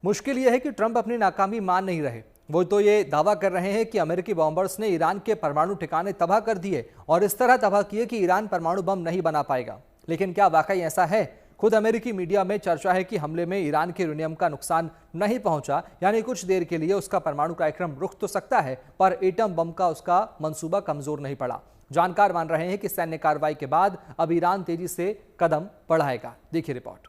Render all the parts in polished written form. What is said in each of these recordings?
मुश्किल यह है कि ट्रंप अपनी नाकामी मान नहीं रहे। वो तो ये दावा कर रहे हैं कि अमेरिकी बॉम्बर्स ने ईरान के परमाणु ठिकाने तबाह कर दिए और इस तरह तबाह किए कि ईरान परमाणु बम नहीं बना पाएगा। लेकिन क्या वाकई ऐसा है? खुद अमेरिकी मीडिया में चर्चा है कि हमले में ईरान के यूरेनियम का नुकसान नहीं पहुंचा, यानी कुछ देर के लिए उसका परमाणु कार्यक्रम रुक तो सकता है, पर एटम बम का उसका मंसूबा कमजोर नहीं पड़ा। जानकार मान रहे हैं कि सैन्य कार्रवाई के बाद अब ईरान तेजी से कदम बढ़ाएगा। देखिए रिपोर्ट।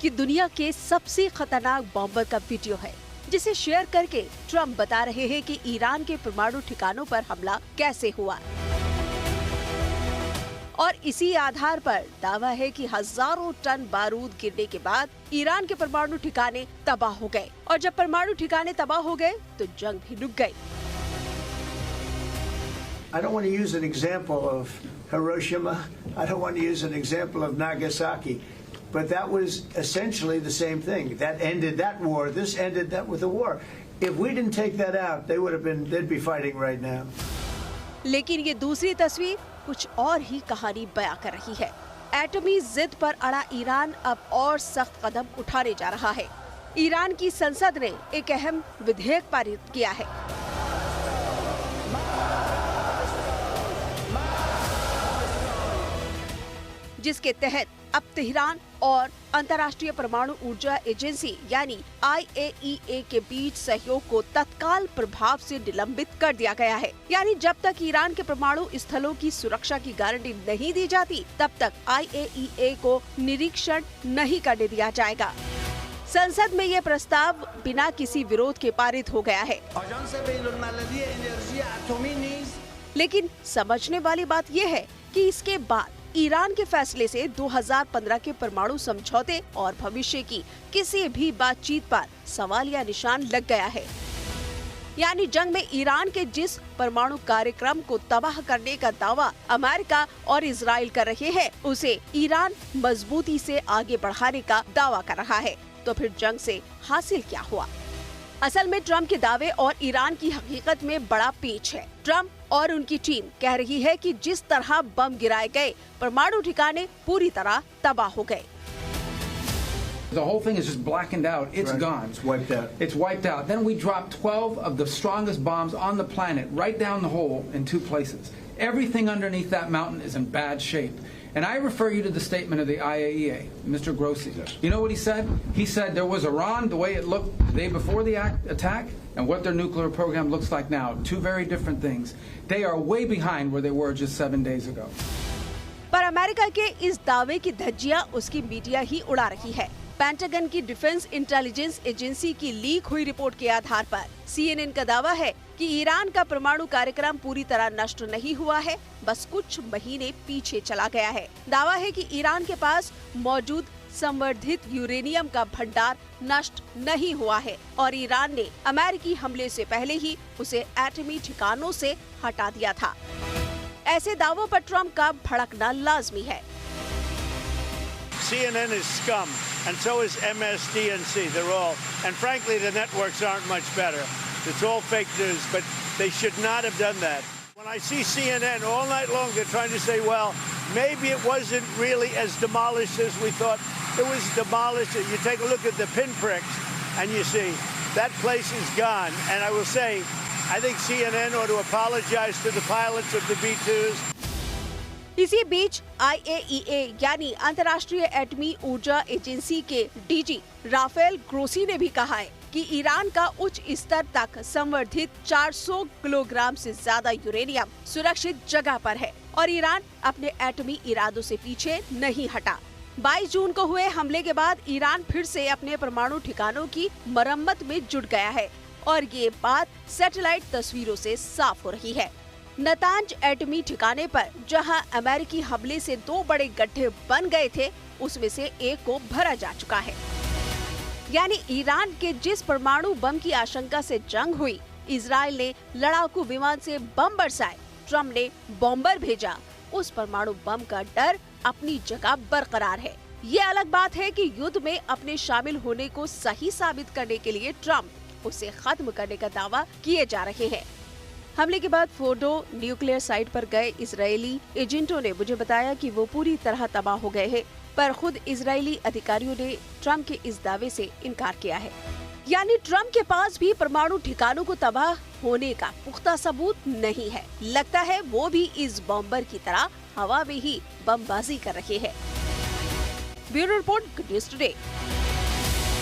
कि दुनिया के सबसे खतरनाक बॉम्बर का वीडियो है, जिसे शेयर करके ट्रंप बता रहे हैं कि ईरान के परमाणु ठिकानों पर हमला कैसे हुआ। और इसी आधार पर दावा है कि हजारों टन बारूद गिरने के बाद ईरान के परमाणु ठिकाने तबाह हो गए, और जब परमाणु ठिकाने तबाह हो गए तो जंग भी रुक गई। I don't want to use an example of Hiroshima. I don't want to use an example of Nagasaki. But that was essentially the same thing. That ended that war. This ended that with a war. If we didn't take that out, they'd be fighting right now. लेकिन ये दूसरी तस्वीर कुछ और ही कहानी बयां कर रही है। एटमी जिद पर अड़ा ईरान अब और सख्त कदम उठाने जा रहा है। ईरान की संसद ने एक अहम विधेयक पारित किया है, जिसके तहत अब तेहरान और अंतर्राष्ट्रीय परमाणु ऊर्जा एजेंसी यानी IAEA के बीच सहयोग को तत्काल प्रभाव से निलंबित कर दिया गया है। यानी जब तक ईरान के परमाणु स्थलों की सुरक्षा की गारंटी नहीं दी जाती, तब तक IAEA को निरीक्षण नहीं करने दिया जाएगा। संसद में ये प्रस्ताव बिना किसी विरोध के पारित हो गया है। लेकिन समझने वाली बात यह है कि इसके बाद ईरान के फैसले से 2015 के परमाणु समझौते और भविष्य की किसी भी बातचीत पर सवालिया निशान लग गया है। यानी जंग में ईरान के जिस परमाणु कार्यक्रम को तबाह करने का दावा अमेरिका और इजराइल कर रहे हैं, उसे ईरान मजबूती से आगे बढ़ाने का दावा कर रहा है। तो फिर जंग से हासिल क्या हुआ? असल में ट्रंप के दावे और ईरान की हकीकत में बड़ा पेच है। ट्रंप और उनकी टीम कह रही है कि जिस तरह बम गिराए गए, परमाणु ठिकाने पूरी तरह तबाह हो गए। The whole thing is just blackened out. It's Right. gone. It's wiped out. It's wiped out. Then we dropped 12 of the strongest bombs on the planet right down the hole in 2 places. Everything underneath that mountain is in bad shape. And I refer you to the statement of the IAEA, Mr. Grossi. You know what he said? He said there was Iran the way it looked the day before the attack and what their nuclear program looks like now. 2 very different things. They are way behind where they were just 7 days ago. पर America के इस दावे की धज्जियां उसकी media ही उड़ा रही है। पेंटागन की डिफेंस इंटेलिजेंस एजेंसी की लीक हुई रिपोर्ट के आधार पर CNN का दावा है कि ईरान का परमाणु कार्यक्रम पूरी तरह नष्ट नहीं हुआ है, बस कुछ महीने पीछे चला गया है। दावा है कि ईरान के पास मौजूद संवर्धित यूरेनियम का भंडार नष्ट नहीं हुआ है और ईरान ने अमेरिकी हमले से पहले ही उसे एटमी ठिकानों से हटा दिया था। ऐसे दावों पर ट्रंप का भड़कना लाजमी है। CNN is scum, and so is MSDNC. They're all, and frankly, the networks aren't much better. It's all fake news, but they should not have done that. When I see CNN all night long, they're trying to say, well, maybe it wasn't really as demolished as we thought. It was demolished. You take a look at the pinpricks, and you see that place is gone. And I will say, I think CNN ought to apologize to the pilots of the B-2s. इसी बीच IAEA यानी अंतर्राष्ट्रीय एटमी ऊर्जा agency के DG Rafale Grossi ने भी कहा है कि ईरान का उच्च स्तर तक संवर्धित 400 किलोग्राम से ज्यादा यूरेनियम सुरक्षित जगह पर है और ईरान अपने एटमी इरादों से पीछे नहीं हटा। 22 जून को हुए हमले के बाद ईरान फिर से अपने परमाणु ठिकानों की मरम्मत में जुट गया है और ये बात सैटेलाइट तस्वीरों से साफ हो रही है। नतांज एटमी ठिकाने पर जहां अमेरिकी हमले से 2 बड़े गड्ढे बन गए थे, उसमें से एक को भरा जा चुका है। यानी ईरान के जिस परमाणु बम की आशंका से जंग हुई, इजराइल ने लड़ाकू विमान से बम बरसाए, ट्रम्प ने बॉम्बर भेजा, उस परमाणु बम का डर अपनी जगह बरकरार है। ये अलग बात है कि युद्ध में अपने शामिल होने को सही साबित करने के लिए ट्रम्प उसे खत्म करने का दावा किए जा रहे हैं। हमले के बाद फोर्डो न्यूक्लियर साइट पर गए इजरायली एजेंटों ने मुझे बताया कि वो पूरी तरह तबाह हो गए हैं, पर खुद इजरायली अधिकारियों ने ट्रम्प के इस दावे से इनकार किया है। यानी ट्रम्प के पास भी परमाणु ठिकानों को तबाह होने का पुख्ता सबूत नहीं है। लगता है वो भी इस बॉम्बर की तरह हवा में ही बमबाजी कर रहे हैं। Bureau report, good news today.